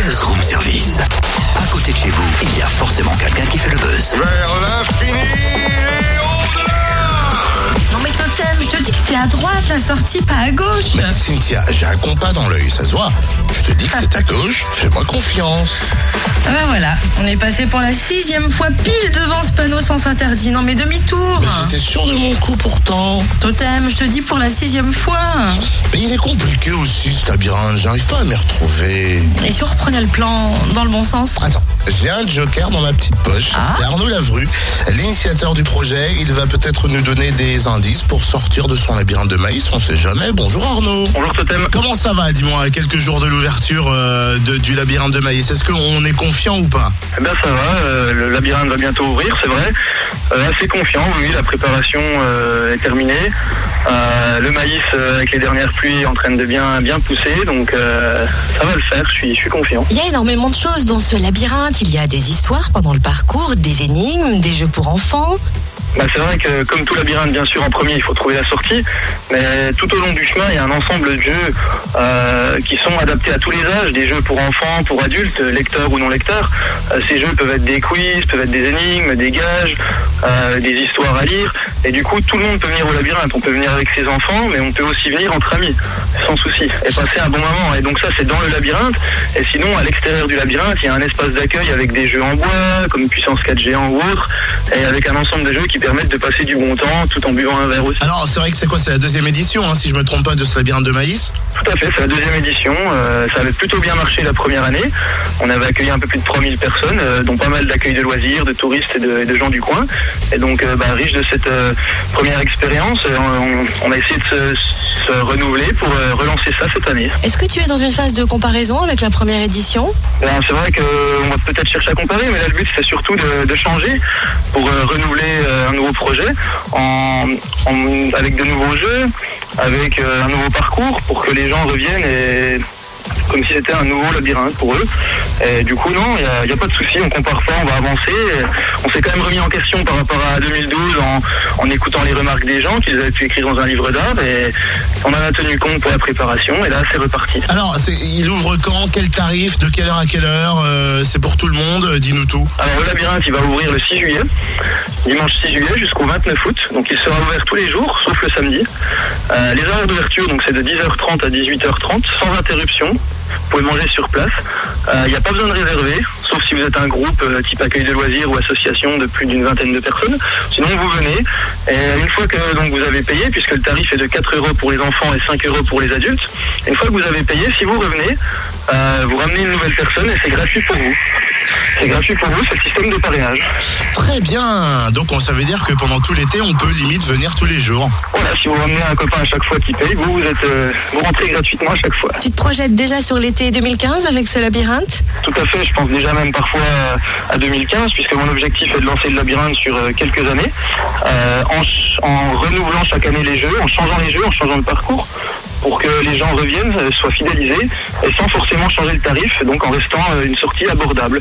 Buzz Room Service. À côté de chez vous, il y a forcément quelqu'un qui fait le buzz. Vers l'infini et au-delà. Non mais Totem, je te dis que c'est à droite la sortie, pas à gauche. Mais Cynthia, j'ai un compas dans l'œil, ça se voit. Je te dis que c'est à gauche, fais-moi confiance. Ah ben voilà, on est passé pour la 6e fois pile devant ce panneau sens interdit. Non mais demi-tour. Mais j'étais sûr de mon coup pourtant. Totem, je te dis pour la 6e fois. Mais il est compliqué aussi ce labyrinthe, j'arrive pas à m'y retrouver. Et si on reprenait le plan dans le bon sens? Attends, j'ai un joker dans ma petite poche. C'est Arnaud Lavru, l'initiateur du projet. Il va peut-être nous donner des indices pour sortir de son labyrinthe de maïs, on sait jamais. Bonjour Arnaud. Bonjour Totem. Comment ça va, dis-moi, à quelques jours de l'ouverture du labyrinthe de maïs? Est-ce qu'on est confiant ou pas? Eh bien ça va, le labyrinthe va bientôt ouvrir, c'est vrai. Assez confiant, oui, la préparation est terminée. Le maïs avec les dernières pluies est en train de bien pousser, donc ça va le faire, je suis confiant. Il y a énormément de choses dans ce labyrinthe. Il y a des histoires pendant le parcours, des énigmes, des jeux pour enfants. Bah, c'est vrai que comme tout labyrinthe, bien sûr, en premier, il faut trouver la sortie. Mais tout au long du chemin, il y a un ensemble de jeux qui sont adaptés à tous les âges. Des jeux pour enfants, pour adultes, lecteurs ou non lecteurs. Ces jeux peuvent être des quiz, peuvent être des énigmes, des gages, des histoires à lire. Et du coup, tout le monde peut venir au labyrinthe. On peut venir avec ses enfants, mais on peut aussi venir entre amis, sans souci, et passer un bon moment. Et donc ça, c'est dans le labyrinthe. Et sinon, à l'extérieur du labyrinthe, il y a un espace d'accueil avec des jeux en bois, comme Puissance 4 géant ou autre, et avec un ensemble de jeux qui permettent de passer du bon temps tout en buvant un verre aussi. Alors c'est vrai que c'est quoi, c'est la 2e édition, hein, si je me trompe pas, de ce labyrinthe de maïs? Tout à fait, c'est la 2e édition. Ça avait plutôt bien marché la première année. On avait accueilli un peu plus de 3000 personnes, dont pas mal d'accueils de loisirs, de touristes et de gens du coin. Et donc, riche de cette première expérience, on a essayé de se renouveler pour relancer ça cette année. Est-ce que tu es dans une phase de comparaison avec la première édition? C'est vrai qu'on va peut-être chercher à comparer, mais là le but c'est surtout de changer pour renouveler un nouveau projet avec de nouveaux jeux, avec un nouveau parcours pour que les gens reviennent et comme si c'était un nouveau labyrinthe pour eux. Et du coup, non, il n'y a pas de souci, on compare pas, on va avancer. On s'est quand même remis en question par rapport à 2012 en écoutant les remarques des gens qu'ils avaient pu écrire dans un livre d'art et on en a tenu compte pour la préparation et là, c'est reparti. Alors, il ouvre quand? Quel tarif? De quelle heure à quelle heure? C'est pour tout le monde? Dis-nous tout. Alors, le labyrinthe, il va ouvrir le 6 juillet, dimanche 6 juillet jusqu'au 29 août. Donc, il sera ouvert tous les jours, sauf le samedi. Les horaires d'ouverture, donc c'est de 10h30 à 18h30, sans interruption. Vous pouvez manger sur place. Il n'y a pas besoin de réserver, sauf si vous êtes un groupe type accueil de loisirs ou association de plus d'une vingtaine de personnes. Sinon, vous venez. Et une fois que donc, vous avez payé, puisque le tarif est de 4 € pour les enfants et 5 € pour les adultes, une fois que vous avez payé, si vous revenez, vous ramenez une nouvelle personne et c'est gratuit pour vous. C'est gratuit pour vous, c'est le système de parrainage. Très bien. Donc ça veut dire que pendant tout l'été, on peut limite venir tous les jours. Voilà, si vous ramenez un copain à chaque fois qui paye, vous rentrez gratuitement à chaque fois. Tu te projettes déjà sur l'été 2015 avec ce labyrinthe? Tout à fait, je pense déjà même parfois à 2015, puisque mon objectif est de lancer le labyrinthe sur quelques années, en renouvelant chaque année les jeux, en changeant les jeux, en changeant le parcours, pour que les gens reviennent, soient fidélisés, et sans forcément changer le tarif, donc en restant une sortie abordable.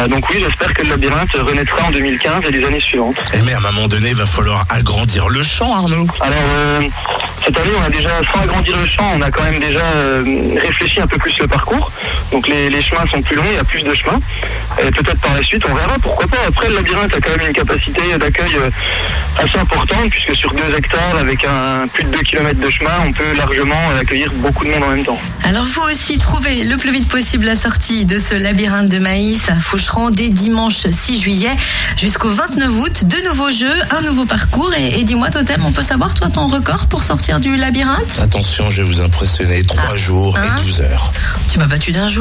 Donc oui, j'espère que le labyrinthe renaîtra en 2015 et les années suivantes. Mais à un moment donné, il va falloir agrandir le champ, Arnaud. Alors, cette année, on a déjà, sans agrandir le champ, on a quand même déjà réfléchi un peu plus le parcours. Donc les chemins sont plus longs, il y a plus de chemins. Et peut-être par la suite, on verra, pourquoi pas. Après, le labyrinthe a quand même une capacité d'accueil assez importante, puisque sur 2 hectares, avec plus de 2 km de chemin, on peut largement accueillir beaucoup de monde en même temps. Alors vous aussi, trouvez le plus vite possible la sortie de ce labyrinthe de maïs à Faucheran dès dimanche 6 juillet jusqu'au 29 août. 2 nouveaux jeux, un nouveau parcours. Et dis-moi, Totem, on peut savoir, toi, ton record pour sortir du labyrinthe? Attention, je vais vous impressionner. 3 jours et 12 heures. Tu m'as battu d'un jour.